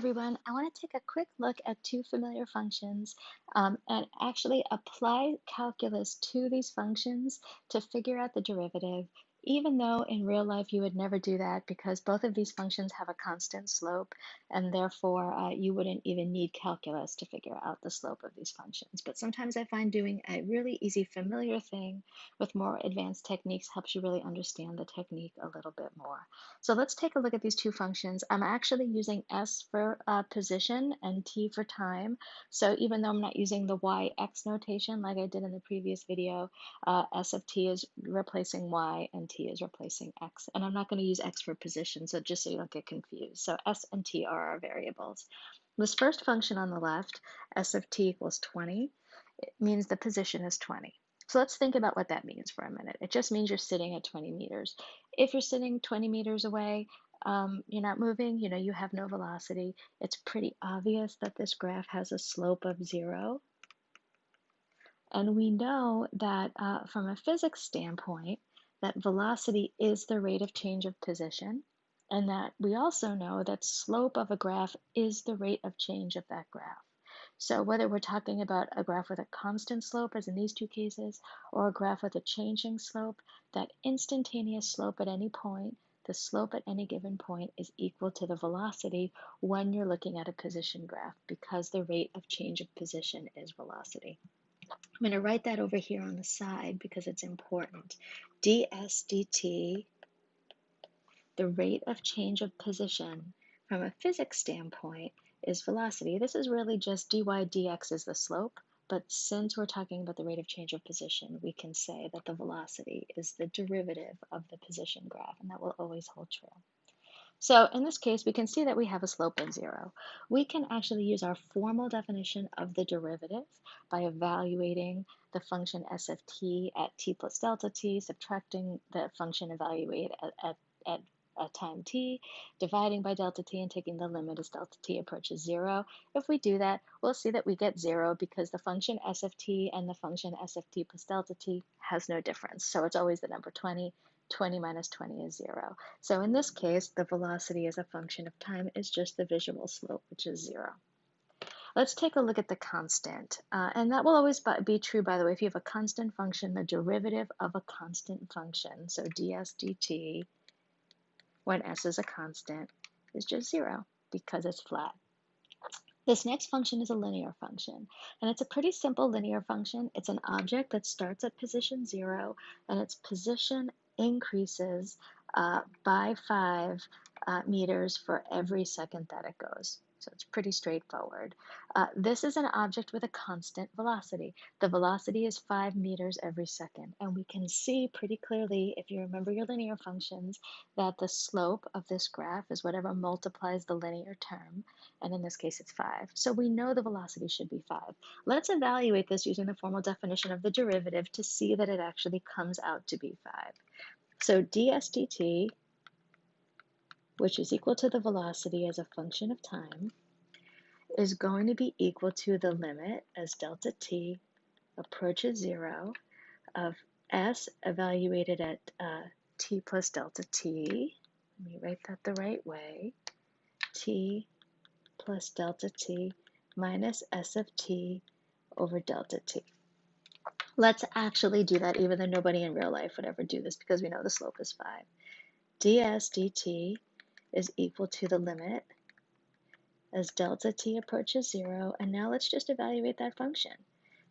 everyone. I want to take a quick look at two familiar functions and actually apply calculus to these functions to figure out the derivative, even though in real life you would never do that because both of these functions have a constant slope, and therefore you wouldn't even need calculus to figure out the slope of these functions. But sometimes I find doing a really easy familiar thing with more advanced techniques helps you really understand the technique a little bit more. So let's take a look at these two functions. I'm actually using s for position and t for time. So even though I'm not using the yx notation like I did in the previous video, s of t is replacing y and t is replacing x. And I'm not going to use x for position, so just so you don't get confused. So s and t are our variables. This first function on the left, s of t equals 20, it means the position is 20. So let's think about what that means for a minute. It just means you're sitting at 20 meters. If you're sitting 20 meters away, you're not moving, you have no velocity. It's pretty obvious that this graph has a slope of 0. And we know that from a physics standpoint, that velocity is the rate of change of position, and that we also know that slope of a graph is the rate of change of that graph. So whether we're talking about a graph with a constant slope, as in these two cases, or a graph with a changing slope, that instantaneous slope at any point, the slope at any given point is equal to the velocity when you're looking at a position graph, because the rate of change of position is velocity. I'm going to write that over here on the side because it's important. ds dt, the rate of change of position from a physics standpoint, is velocity. This is really just dy dx is the slope, but since we're talking about the rate of change of position, we can say that the velocity is the derivative of the position graph, and that will always hold true. So in this case, we can see that we have a slope of 0. We can actually use our formal definition of the derivative by evaluating the function s of t at t plus delta t, subtracting the function evaluated at time t, dividing by delta t, and taking the limit as delta t approaches 0. If we do that, we'll see that we get 0 because the function s of t and the function s of t plus delta t has no difference. So it's always the number 20. 20 minus 20 is 0. So in this case, the velocity as a function of time is just the visual slope, which is 0. Let's take a look at the constant. And that will always be true, by the way, if you have a constant function, the derivative of a constant function, so ds dt, when s is a constant, is just 0 because it's flat. This next function is a linear function, and it's a pretty simple linear function. It's an object that starts at position 0, and its position increases by 5 meters for every second that it goes. So it's pretty straightforward. This is an object with a constant velocity. The velocity is 5 meters every second, and we can see pretty clearly, if you remember your linear functions, that the slope of this graph is whatever multiplies the linear term, and in this case it's 5. So we know the velocity should be 5. Let's evaluate this using the formal definition of the derivative to see that it actually comes out to be 5. So ds dt, which is equal to the velocity as a function of time, is going to be equal to the limit as delta t approaches 0 of s evaluated at t plus delta t. Let me write that the right way. T plus delta t minus s of t over delta t. Let's actually do that even though nobody in real life would ever do this because we know the slope is 5. ds dt is equal to the limit as delta t approaches 0, and now let's just evaluate that function.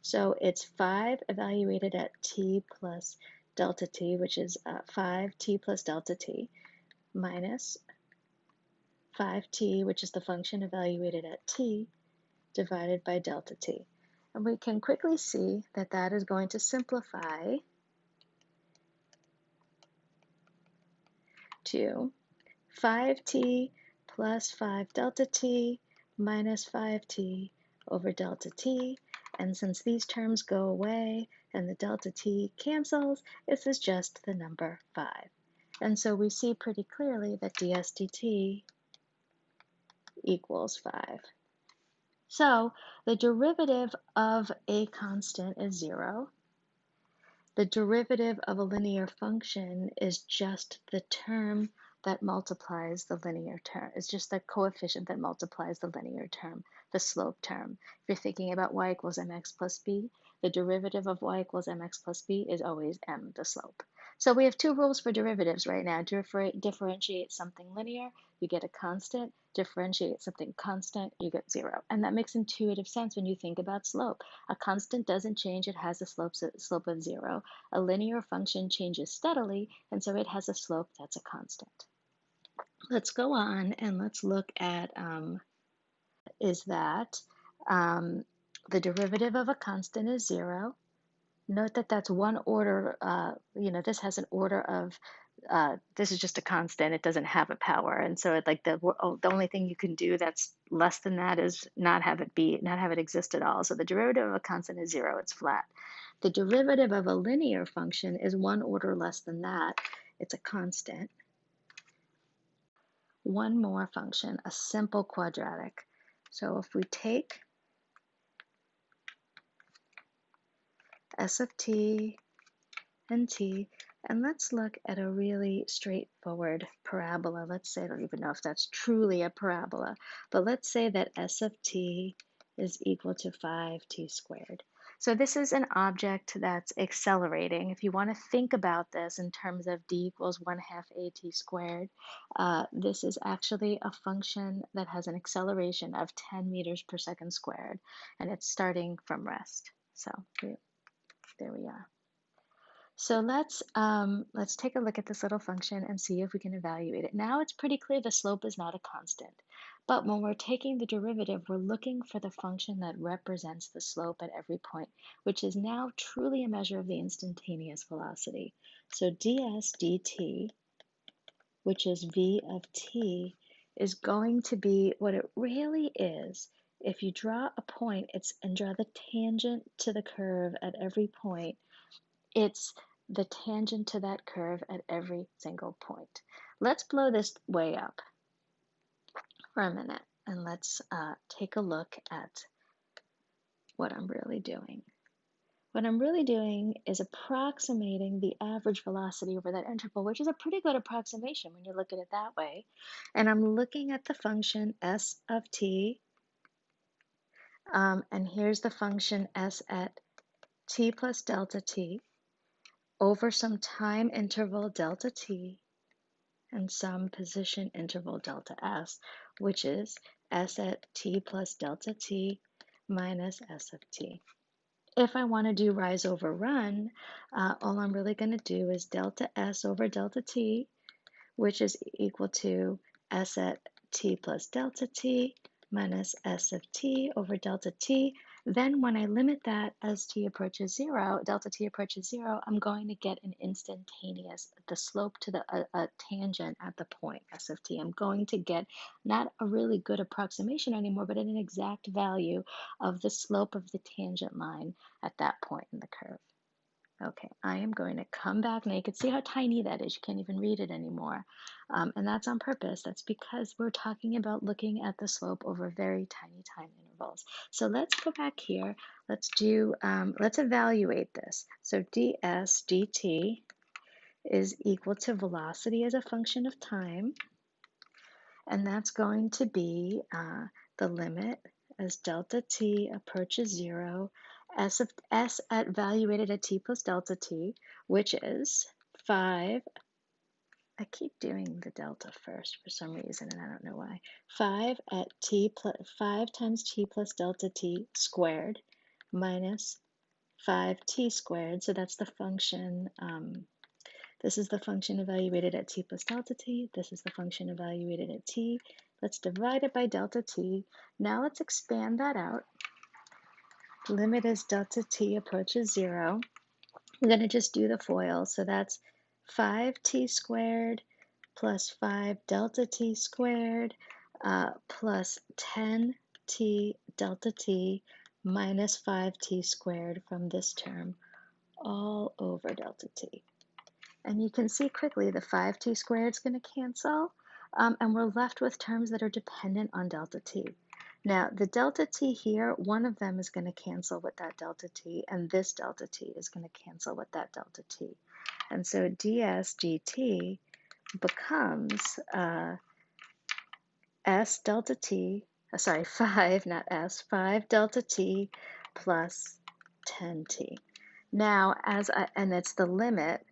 So it's 5 evaluated at t plus delta t, which is 5t plus delta t, minus 5t, which is the function evaluated at t, divided by delta t. And we can quickly see that that is going to simplify to 5t plus 5 delta t minus 5t over delta t. And since these terms go away and the delta t cancels, this is just the number 5. And so we see pretty clearly that ds dt equals 5. So the derivative of a constant is 0. The derivative of a linear function is just the term that multiplies the linear term. It's just the coefficient that multiplies the linear term, the slope term. If you're thinking about y equals mx plus b, the derivative of y equals mx plus b is always m, the slope. So we have two rules for derivatives right now. Differentiate something linear, you get a constant. Differentiate something constant, you get 0. And that makes intuitive sense when you think about slope. A constant doesn't change, it has a slope of 0. A linear function changes steadily, and so it has a slope that's a constant. Let's go on and let's look at is that the derivative of a constant is 0. Note that that's one order, this has an order of, this is just a constant, it doesn't have a power. And so the only thing you can do that's less than that is not have it exist at all. So the derivative of a constant is 0, it's flat. The derivative of a linear function is one order less than that, it's a constant. One more function, a simple quadratic. So if we take s of t and t, and let's look at a really straightforward parabola. Let's say, I don't even know if that's truly a parabola, but let's say that s of t is equal to 5t squared. So this is an object that's accelerating. If you want to think about this in terms of d equals 1/2 at squared, this is actually a function that has an acceleration of 10 meters per second squared, and it's starting from rest. So there we are. So let's take a look at this little function and see if we can evaluate it. Now it's pretty clear the slope is not a constant, but when we're taking the derivative, we're looking for the function that represents the slope at every point, which is now truly a measure of the instantaneous velocity. So ds dt, which is v of t, is going to be what it really is. If you draw a point and draw the tangent to the curve at every point, it's the tangent to that curve at every single point. Let's blow this way up for a minute and let's take a look at what I'm really doing. What I'm really doing is approximating the average velocity over that interval, which is a pretty good approximation when you look at it that way. And I'm looking at the function s of t, and here's the function s at t plus delta t over some time interval delta t and some position interval delta s, which is s at t plus delta t minus s of t. If I want to do rise over run, all I'm really going to do is delta s over delta t, which is equal to s at t plus delta t minus s of t over delta t. Then when I limit that as t approaches 0, delta t approaches 0, I'm going to get an instantaneous, the slope to the tangent at the point, s of t. I'm going to get not a really good approximation anymore, but an exact value of the slope of the tangent line at that point in the curve. Okay, I am going to come back. Now you can see how tiny that is. You can't even read it anymore. And that's on purpose. That's because we're talking about looking at the slope over very tiny time intervals. So let's go back here. Let's evaluate this. So ds dt is equal to velocity as a function of time. And that's going to be the limit as delta t approaches 0, s evaluated at t plus delta t, which is 5. I keep doing the delta first for some reason, and I don't know why. 5 at t plus 5 times t plus delta t squared minus 5t squared. So that's the function. This is the function evaluated at t plus delta t. This is the function evaluated at t. Let's divide it by delta t. Now let's expand that out. Limit as delta t approaches 0. I'm going to just do the FOIL. So that's 5t squared plus 5 delta t squared plus 10t delta t minus 5t squared from this term all over delta t. And you can see quickly the 5t squared is going to cancel, and we're left with terms that are dependent on delta t. Now, the delta t here, one of them is going to cancel with that delta t, and this delta t is going to cancel with that delta t. And so ds dt becomes s delta t, 5, not s, 5 delta t plus 10t. Now, and it's the limit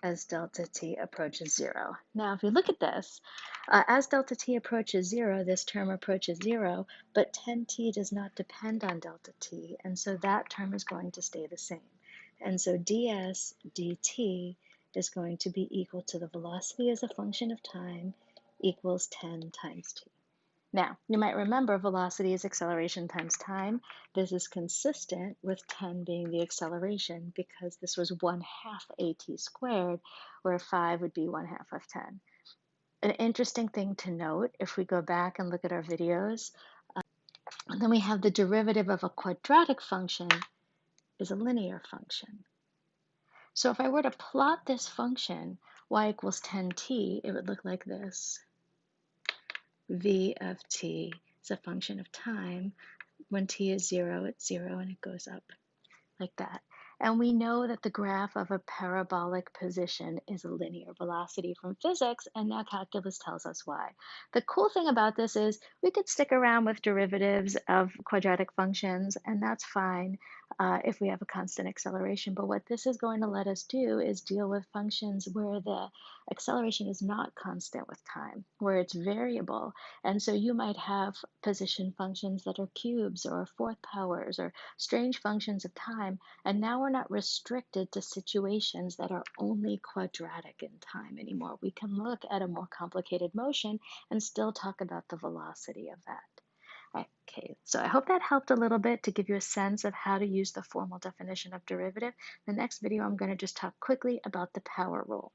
as delta t approaches 0. Now, if you look at this, as delta t approaches 0, this term approaches 0, but 10t does not depend on delta t, and so that term is going to stay the same. And so ds dt is going to be equal to the velocity as a function of time equals 10 times t. Now, you might remember velocity is acceleration times time. This is consistent with 10 being the acceleration because this was 1/2 at squared, where 5 would be 1/2 of 10. An interesting thing to note, if we go back and look at our videos, then we have the derivative of a quadratic function is a linear function. So if I were to plot this function, y equals 10t, it would look like this. V of t is a function of time. When t is 0, it's 0 and it goes up like that. And we know that the graph of a parabolic position is a linear velocity from physics, and now calculus tells us why. The cool thing about this is we could stick around with derivatives of quadratic functions, and that's fine if we have a constant acceleration. But what this is going to let us do is deal with functions where the acceleration is not constant with time, where it's variable. And so you might have position functions that are cubes or fourth powers or strange functions of time, and now we're not restricted to situations that are only quadratic in time anymore. We can look at a more complicated motion and still talk about the velocity of that. Okay, so I hope that helped a little bit to give you a sense of how to use the formal definition of derivative. The next video, I'm going to just talk quickly about the power rule.